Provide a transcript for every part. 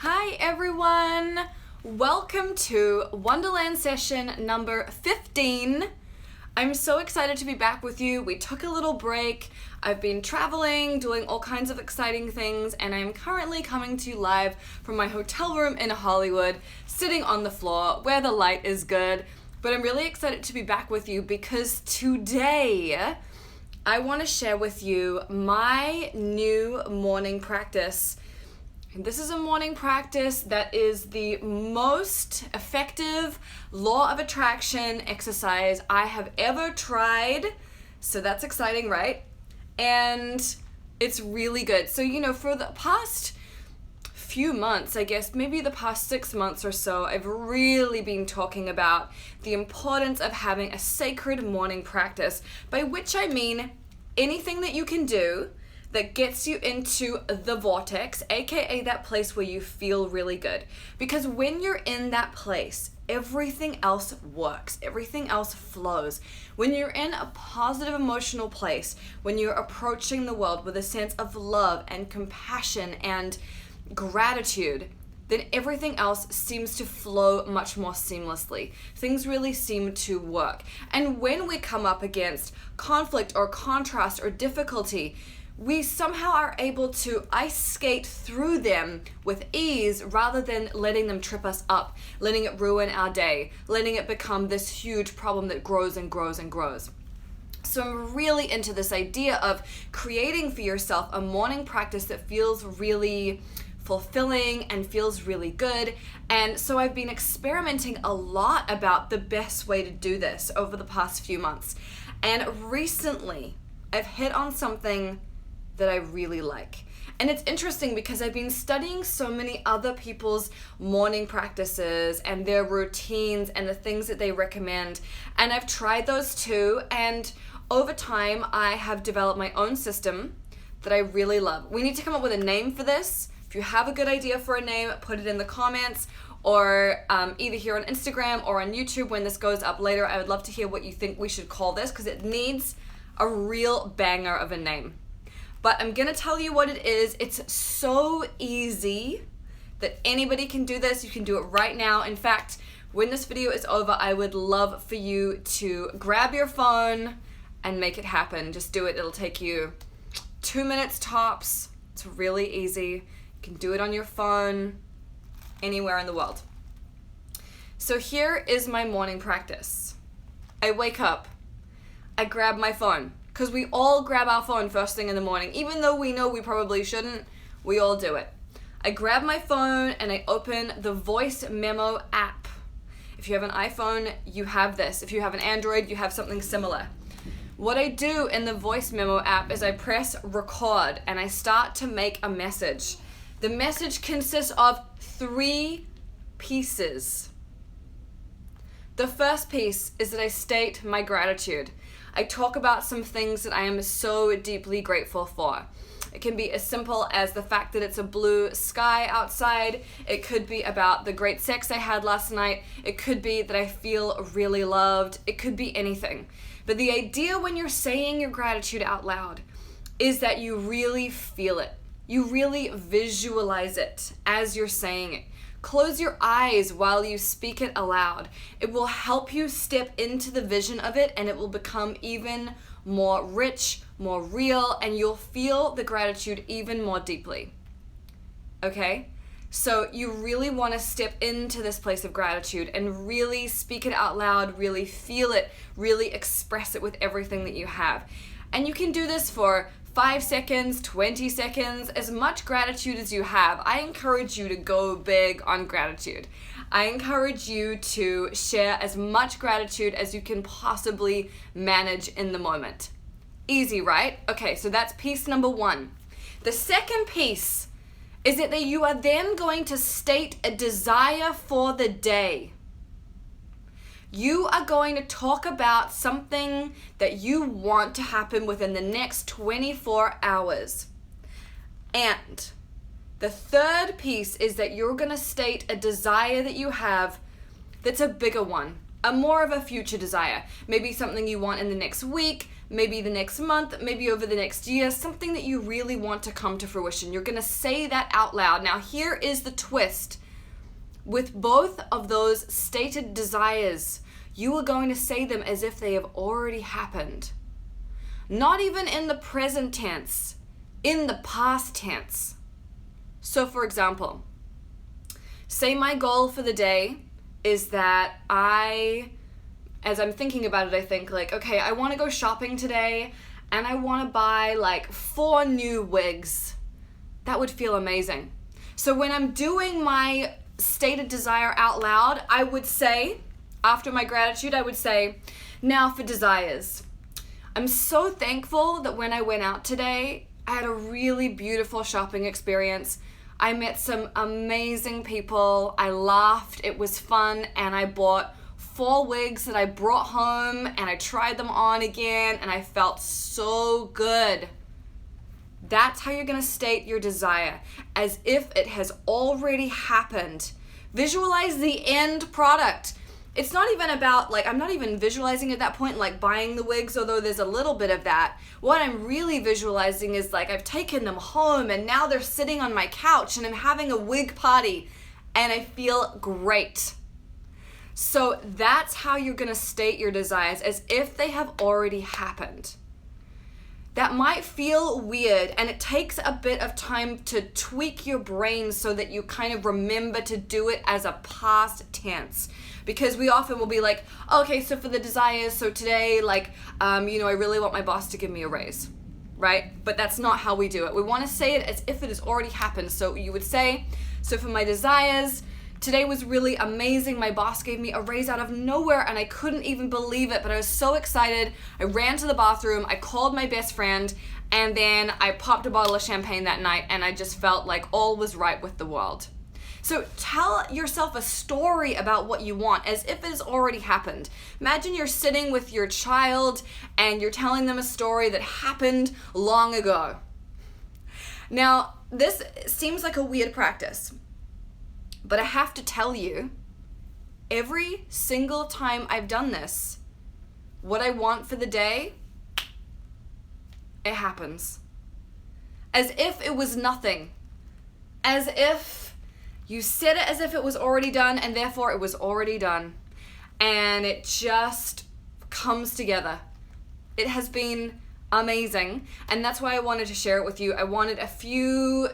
Hi everyone! Welcome to Wonderland Session number 15. I'm so excited to be back with you. We took a little break. I've been traveling, doing all kinds of exciting things, and I'm currently coming to you live from my hotel room in Hollywood, sitting on the floor where the light is good. But I'm really excited to be back with you because today I want to share with you my new morning practice. This is a morning practice that is the most effective law of attraction exercise I have ever tried. So that's exciting, right? And it's really good. So, for the past few months, I guess maybe the past 6 months or so, I've really been talking about the importance of having a sacred morning practice, by which I mean anything that you can do that gets you into the vortex, aka that place where you feel really good. Because when you're in that place, everything else works, everything else flows. When you're in a positive emotional place, when you're approaching the world with a sense of love and compassion and gratitude, then everything else seems to flow much more seamlessly. Things really seem to work. And when we come up against conflict or contrast or difficulty, we somehow are able to ice skate through them with ease rather than letting them trip us up, letting it ruin our day, letting it become this huge problem that grows and grows and grows. So I'm really into this idea of creating for yourself a morning practice that feels really fulfilling and feels really good. And so I've been experimenting a lot about the best way to do this over the past few months. And recently I've hit on something that I really like. And it's interesting because I've been studying so many other people's morning practices and their routines and the things that they recommend. And I've tried those too. And over time, I have developed my own system that I really love. We need to come up with a name for this. If you have a good idea for a name, put it in the comments, or either here on Instagram or on YouTube when this goes up later. I would love to hear what you think we should call this because it needs a real banger of a name. But I'm gonna tell you what it is. It's so easy that anybody can do this. You can do it right now. In fact, when this video is over, I would love for you to grab your phone and make it happen. Just do it. It'll take you 2 minutes tops. It's really easy. You can do it on your phone, anywhere in the world. So here is my morning practice. I wake up, I grab my phone, because we all grab our phone first thing in the morning. Even though we know we probably shouldn't, we all do it. I grab my phone and I open the voice memo app. If you have an iPhone, you have this. If you have an Android, you have something similar. What I do in the voice memo app is I press record and I start to make a message. The message consists of 3 pieces. The first piece is that I state my gratitude. I talk about some things that I am so deeply grateful for. It can be as simple as the fact that it's a blue sky outside. It could be about the great sex I had last night. It could be that I feel really loved. It could be anything. But the idea when you're saying your gratitude out loud is that you really feel it. You really visualize it as you're saying it. Close your eyes while you speak it aloud. It will help you step into the vision of it, and it will become even more rich, more real, and you'll feel the gratitude even more deeply. Okay? So you really want to step into this place of gratitude and really speak it out loud, really feel it, really express it with everything that you have. And you can do this for 5 seconds, 20 seconds, as much gratitude as you have. I encourage you to go big on gratitude. I encourage you to share as much gratitude as you can possibly manage in the moment. Easy, right? Okay, so that's piece number 1. The second piece is that you are then going to state a desire for the day. You are going to talk about something that you want to happen within the next 24 hours. And the third piece is that you're going to state a desire that you have that's a bigger one, a more of a future desire. Maybe something you want in the next week, maybe the next month, maybe over the next year, something that you really want to come to fruition. You're going to say that out loud. Now, here is the twist. With both of those stated desires, you are going to say them as if they have already happened. Not even in the present tense, in the past tense. So, for example, say my goal for the day is that as I'm thinking about it, I think like, okay, I want to go shopping today and I want to buy like 4 new wigs. That would feel amazing. So when I'm doing my stated desire out loud, I would say, after my gratitude, I would say, now for desires. I'm so thankful that when I went out today, I had a really beautiful shopping experience. I met some amazing people. I laughed. It was fun. And I bought 4 wigs that I brought home and I tried them on again and I felt so good. That's how you're going to state your desire, as if it has already happened. Visualize the end product. It's not even about, like, I'm not even visualizing at that point, like buying the wigs, although there's a little bit of that. What I'm really visualizing is like I've taken them home and now they're sitting on my couch and I'm having a wig party and I feel great. So that's how you're going to state your desires, as if they have already happened. That might feel weird, and it takes a bit of time to tweak your brain so that you kind of remember to do it as a past tense. Because we often will be like, okay, so for the desires, so today, like, I really want my boss to give me a raise, right? But that's not how we do it. We want to say it as if it has already happened. So you would say, so for my desires, today was really amazing. My boss gave me a raise out of nowhere and I couldn't even believe it, but I was so excited. I ran to the bathroom, I called my best friend, and then I popped a bottle of champagne that night and I just felt like all was right with the world. So tell yourself a story about what you want as if it has already happened. Imagine you're sitting with your child and you're telling them a story that happened long ago. Now, this seems like a weird practice, but I have to tell you, every single time I've done this, what I want for the day, it happens. As if it was nothing. As if you said it as if it was already done, and therefore it was already done. And it just comes together. It has been amazing, and that's why I wanted to share it with you. I wanted a few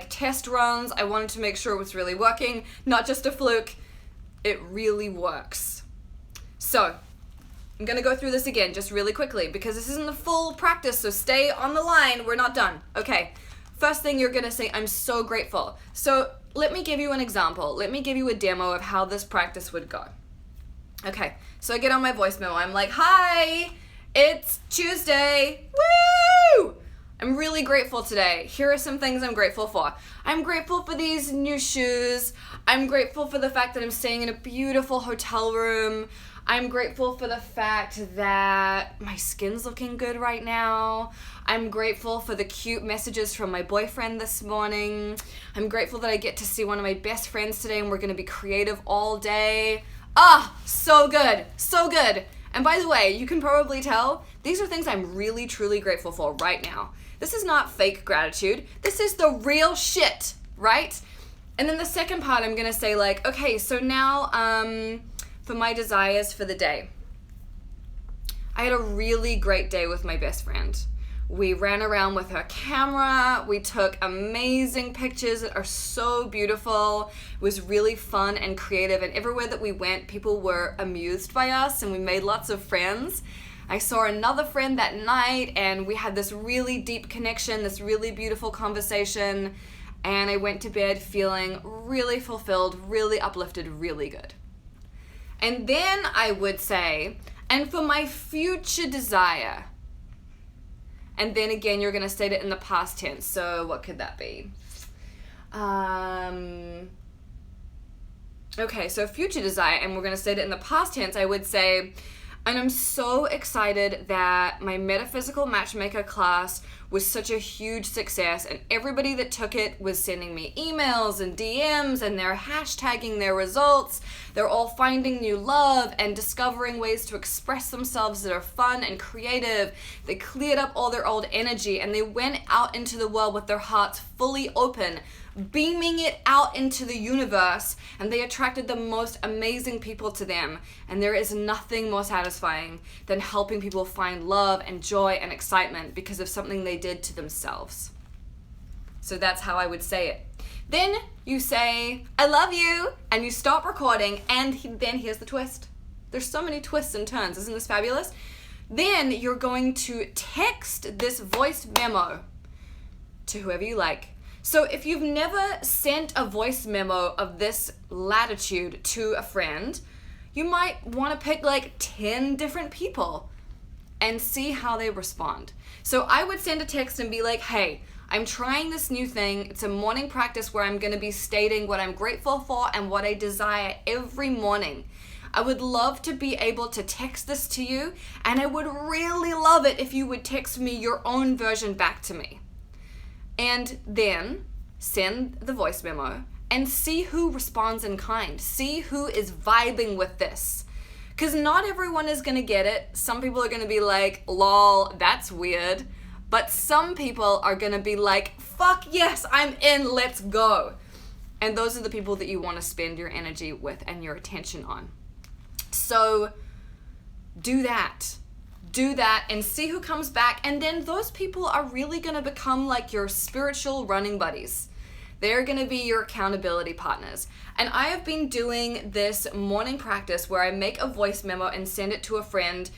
test runs. I wanted to make sure it was really working, not just a fluke. It really works. So I'm gonna go through this again just really quickly because this isn't the full practice, so stay on the line. We're not done. Okay, first thing you're gonna say, I'm so grateful. So let me give you an example. Let me give you a demo of how this practice would go. Okay, so I get on my voice memo. I'm like, hi, it's Tuesday. Woo! I'm really grateful today. Here are some things I'm grateful for. I'm grateful for these new shoes. I'm grateful for the fact that I'm staying in a beautiful hotel room. I'm grateful for the fact that my skin's looking good right now. I'm grateful for the cute messages from my boyfriend this morning. I'm grateful that I get to see one of my best friends today and we're gonna be creative all day. Ah, so good, so good. And by the way, you can probably tell, these are things I'm really, truly grateful for right now. This is not fake gratitude. This is the real shit, right? And then the second part, I'm gonna say okay, so now for my desires for the day. I had a really great day with my best friend. We ran around with her camera. We took amazing pictures that are so beautiful. It was really fun and creative, and everywhere that we went, people were amused by us and we made lots of friends. I saw another friend that night and we had this really deep connection, this really beautiful conversation, and I went to bed feeling really fulfilled, really uplifted, really good. And then I would say, and for my future desire, and then again, you're going to state it in the past tense. So what could that be? Okay, so future desire, and we're going to state it in the past tense. I would say, And I'm so excited that my metaphysical matchmaker class was such a huge success, and everybody that took it was sending me emails and DMs, and they're hashtagging their results. They're all finding new love and discovering ways to express themselves that are fun and creative. They cleared up all their old energy, and they went out into the world with their hearts fully open, beaming it out into the universe, and they attracted the most amazing people to them. And there is nothing more satisfying than helping people find love and joy and excitement because of something they did to themselves. So that's how I would say it. Then you say, I love you, and you stop recording, and then here's the twist. There's so many twists and turns. Isn't this fabulous? Then you're going to text this voice memo to whoever you like. So if you've never sent a voice memo of this latitude to a friend, you might want to pick like 10 different people and see how they respond. So I would send a text and be like, hey, I'm trying this new thing. It's a morning practice where I'm going to be stating what I'm grateful for and what I desire every morning. I would love to be able to text this to you, and I would really love it if you would text me your own version back to me. And then send the voice memo and see who responds in kind. See who is vibing with this. Because not everyone is going to get it. Some people are going to be like, lol, that's weird. But some people are going to be like, fuck yes, I'm in, let's go. And those are the people that you want to spend your energy with and your attention on. So do that. Do that and see who comes back, and then those people are really going to become like your spiritual running buddies. They're going to be your accountability partners. And I have been doing this morning practice where I make a voice memo and send it to a friend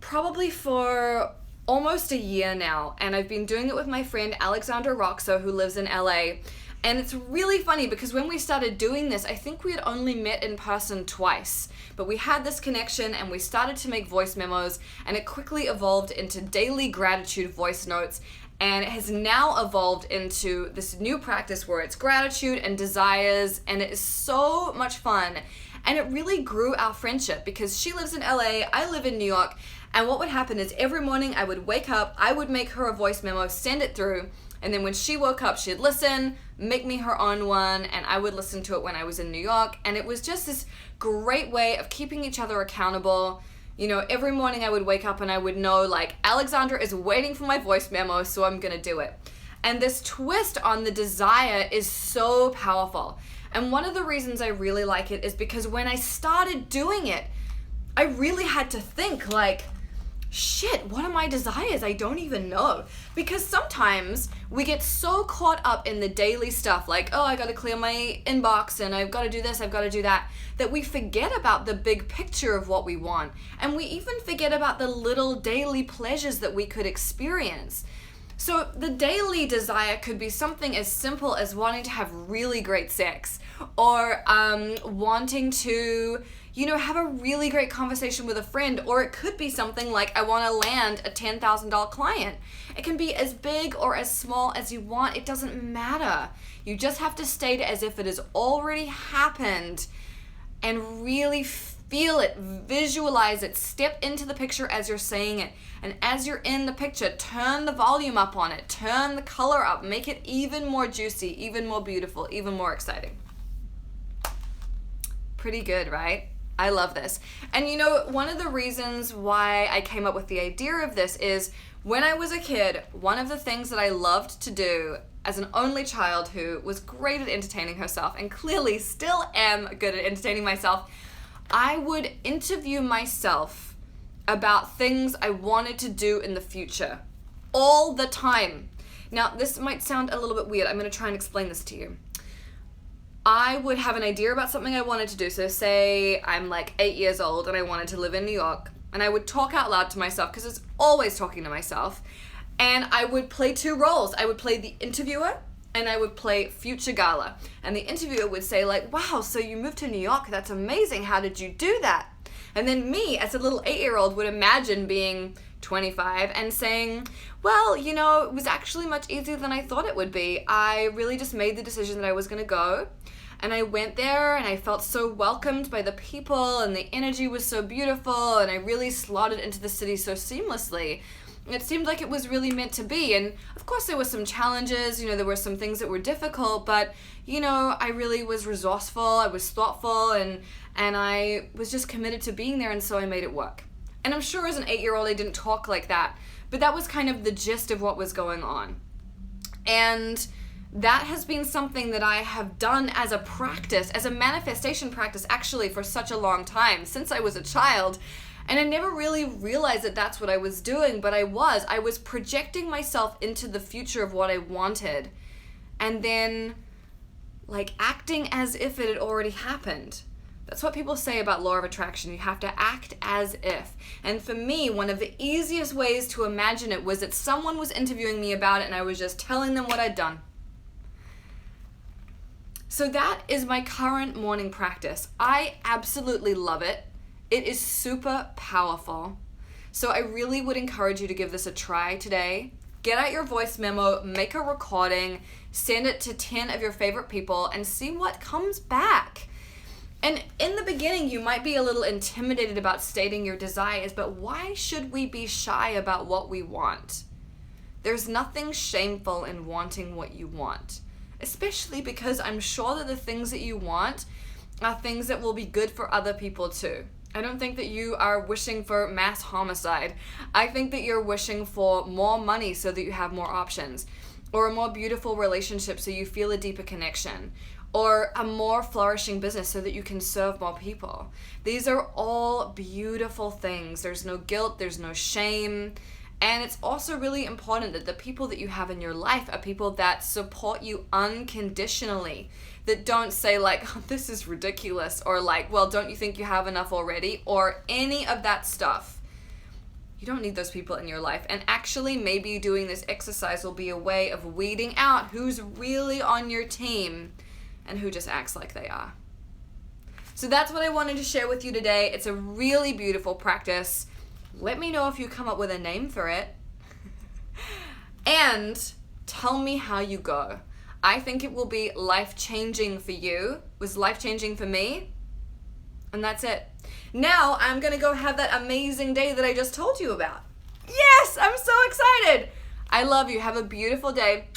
probably for almost a year now, and I've been doing it with my friend Alexandra Roxo, who lives in LA. And it's really funny because when we started doing this, I think we had only met in person twice, but we had this connection and we started to make voice memos, and it quickly evolved into daily gratitude voice notes, and it has now evolved into this new practice where it's gratitude and desires, and it is so much fun. And it really grew our friendship because she lives in LA, I live in New York, and what would happen is every morning I would wake up, I would make her a voice memo, send it through, and then when she woke up, she'd listen, make me her own one, and I would listen to it when I was in New York. And it was just this great way of keeping each other accountable. You know, every morning I would wake up and I would know, like, Alexandra is waiting for my voice memo, so I'm gonna do it. And this twist on the desire is so powerful. And one of the reasons I really like it is because when I started doing it, I really had to think, like, shit, what are my desires? I don't even know. Because sometimes we get so caught up in the daily stuff, like, oh, I gotta clear my inbox and I've gotta do this, I've gotta do that we forget about the big picture of what we want. And we even forget about the little daily pleasures that we could experience. So the daily desire could be something as simple as wanting to have really great sex, or wanting to, you know, have a really great conversation with a friend, or it could be something like, I want to land a $10,000 client. It can be as big or as small as you want. It doesn't matter. You just have to state it as if it has already happened and really feel it, visualize it, step into the picture as you're saying it. And as you're in the picture, turn the volume up on it, turn the color up, make it even more juicy, even more beautiful, even more exciting. Pretty good, right? I love this. And you know, one of the reasons why I came up with the idea of this is when I was a kid, one of the things that I loved to do as an only child who was great at entertaining herself and clearly still am good at entertaining myself, I would interview myself about things I wanted to do in the future all the time. Now, this might sound a little bit weird. I'm going to try and explain this to you. I would have an idea about something I wanted to do. So say I'm like 8 years old and I wanted to live in New York, and I would talk out loud to myself because it's always talking to myself. And I would play two roles. I would play the interviewer and I would play future Gala. And the interviewer would say like, wow, so you moved to New York. That's amazing. How did you do that? And then me as a little 8-year-old would imagine being 25 and saying, well, you know, it was actually much easier than I thought it would be. I really just made the decision that I was going to go. And I went there and I felt so welcomed by the people and the energy was so beautiful and I really slotted into the city so seamlessly. It seemed like it was really meant to be. And of course there were some challenges, you know, there were some things that were difficult, but you know, I really was resourceful, I was thoughtful, and I was just committed to being there, and so I made it work. And I'm sure as an 8-year-old I didn't talk like that, but that was kind of the gist of what was going on. And that has been something that I have done as a practice, as a manifestation practice actually for such a long time, since I was a child. And I never really realized that that's what I was doing, but I was projecting myself into the future of what I wanted and then like acting as if it had already happened. That's what people say about law of attraction. You have to act as if. And for me, one of the easiest ways to imagine it was that someone was interviewing me about it and I was just telling them what I'd done. So that is my current morning practice. I absolutely love it. It is super powerful. So I really would encourage you to give this a try today. Get out your voice memo, make a recording, send it to 10 of your favorite people and see what comes back. And in the beginning, you might be a little intimidated about stating your desires, but why should we be shy about what we want? There's nothing shameful in wanting what you want, especially because I'm sure that the things that you want are things that will be good for other people too. I don't think that you are wishing for mass homicide. I think that you're wishing for more money so that you have more options, or a more beautiful relationship so you feel a deeper connection, or a more flourishing business so that you can serve more people. These are all beautiful things. There's no guilt, there's no shame. And it's also really important that the people that you have in your life are people that support you unconditionally, that don't say like, oh, this is ridiculous, or like, well, don't you think you have enough already, or any of that stuff. You don't need those people in your life. And actually, maybe doing this exercise will be a way of weeding out who's really on your team and who just acts like they are. So that's what I wanted to share with you today. It's a really beautiful practice. Let me know if you come up with a name for it. And tell me how you go. I think it will be life-changing for you. It was life-changing for me. And that's it. Now I'm going to go have that amazing day that I just told you about. Yes, I'm so excited. I love you. Have a beautiful day.